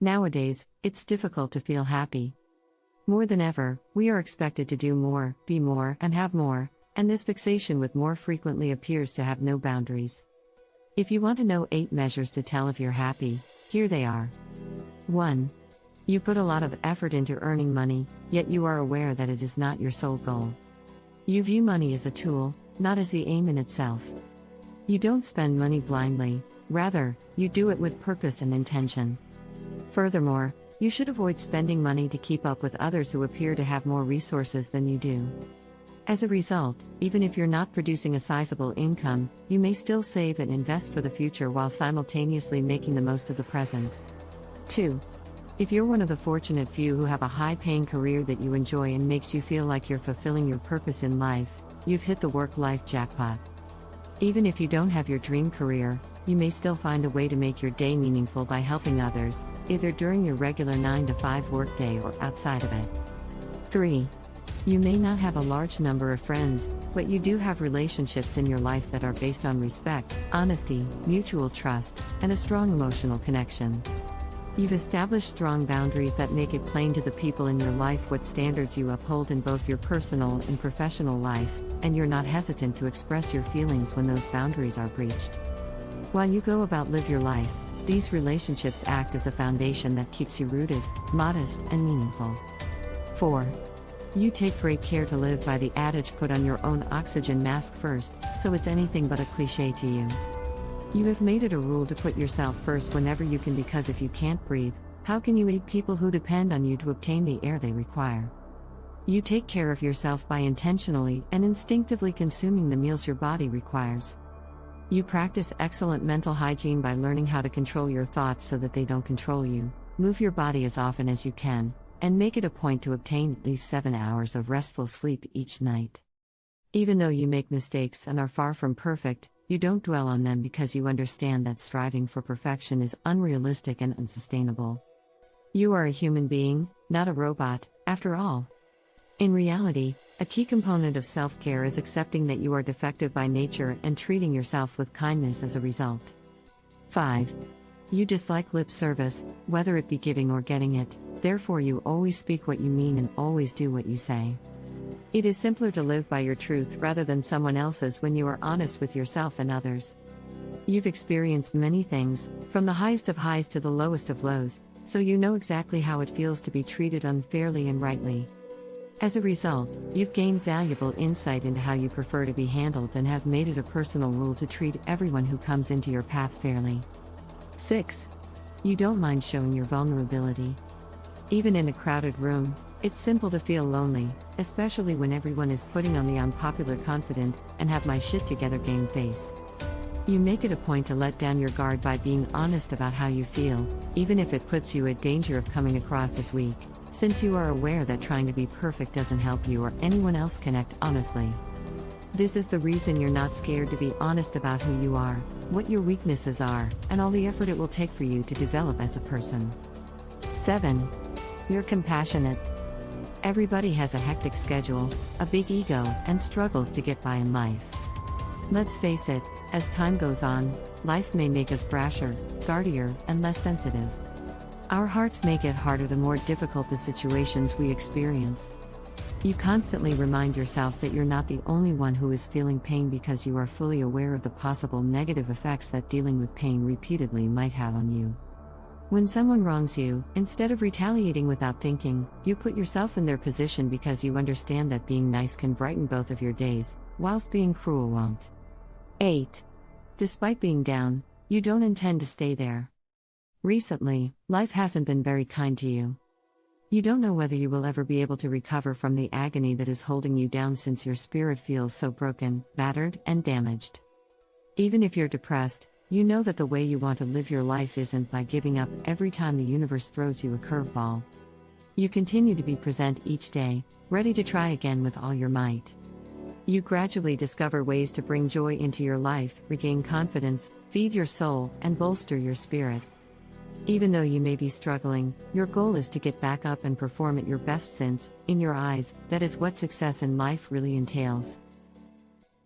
Nowadays, it's difficult to feel happy. More than ever, we are expected to do more, be more, and have more, and this fixation with more frequently appears to have no boundaries. If you want to know 8 measures to tell if you're happy, here they are. 1. You put a lot of effort into earning money, yet you are aware that it is not your sole goal. You view money as a tool, not as the aim in itself. You don't spend money blindly, rather, you do it with purpose and intention. Furthermore, you should avoid spending money to keep up with others who appear to have more resources than you do. As a result, even if you're not producing a sizable income, you may still save and invest for the future while simultaneously making the most of the present. 2. If you're one of the fortunate few who have a high-paying career that you enjoy and makes you feel like you're fulfilling your purpose in life, you've hit the work-life jackpot. Even if you don't have your dream career, you may still find a way to make your day meaningful by helping others, either during your regular 9-to-5 workday or outside of it. 3. You may not have a large number of friends, but you do have relationships in your life that are based on respect, honesty, mutual trust, and a strong emotional connection. You've established strong boundaries that make it plain to the people in your life what standards you uphold in both your personal and professional life, and you're not hesitant to express your feelings when those boundaries are breached. While you go about live your life, these relationships act as a foundation that keeps you rooted, modest, and meaningful. 4. You take great care to live by the adage put on your own oxygen mask first, so it's anything but a cliché to you. You have made it a rule to put yourself first whenever you can, because if you can't breathe, how can you aid people who depend on you to obtain the air they require? You take care of yourself by intentionally and instinctively consuming the meals your body requires. You practice excellent mental hygiene by learning how to control your thoughts so that they don't control you, move your body as often as you can, and make it a point to obtain at least 7 hours of restful sleep each night. Even though you make mistakes and are far from perfect, you don't dwell on them because you understand that striving for perfection is unrealistic and unsustainable. You are a human being, not a robot, after all. In reality, a key component of self-care is accepting that you are defective by nature and treating yourself with kindness as a result. 5. You dislike lip service, whether it be giving or getting it, therefore you always speak what you mean and always do what you say. It is simpler to live by your truth rather than someone else's when you are honest with yourself and others. You've experienced many things, from the highest of highs to the lowest of lows, so you know exactly how it feels to be treated unfairly and rightly. As a result, you've gained valuable insight into how you prefer to be handled and have made it a personal rule to treat everyone who comes into your path fairly. 6. You don't mind showing your vulnerability. Even in a crowded room, it's simple to feel lonely, especially when everyone is putting on the unpopular confident and have my shit together game face. You make it a point to let down your guard by being honest about how you feel, even if it puts you at danger of coming across as weak, since you are aware that trying to be perfect doesn't help you or anyone else connect honestly. This is the reason you're not scared to be honest about who you are, what your weaknesses are, and all the effort it will take for you to develop as a person. 7. You're compassionate. Everybody has a hectic schedule, a big ego, and struggles to get by in life. Let's face it, as time goes on, life may make us brasher, guardier, and less sensitive. Our hearts may get harder the more difficult the situations we experience. You constantly remind yourself that you're not the only one who is feeling pain because you are fully aware of the possible negative effects that dealing with pain repeatedly might have on you. When someone wrongs you, instead of retaliating without thinking, you put yourself in their position because you understand that being nice can brighten both of your days, whilst being cruel won't. 8. Despite being down, you don't intend to stay there. Recently, life hasn't been very kind to you. You don't know whether you will ever be able to recover from the agony that is holding you down since your spirit feels so broken, battered, and damaged. Even if you're depressed, you know that the way you want to live your life isn't by giving up every time the universe throws you a curveball. You continue to be present each day, ready to try again with all your might. You gradually discover ways to bring joy into your life, regain confidence, feed your soul, and bolster your spirit. Even though you may be struggling, your goal is to get back up and perform at your best since, in your eyes, that is what success in life really entails.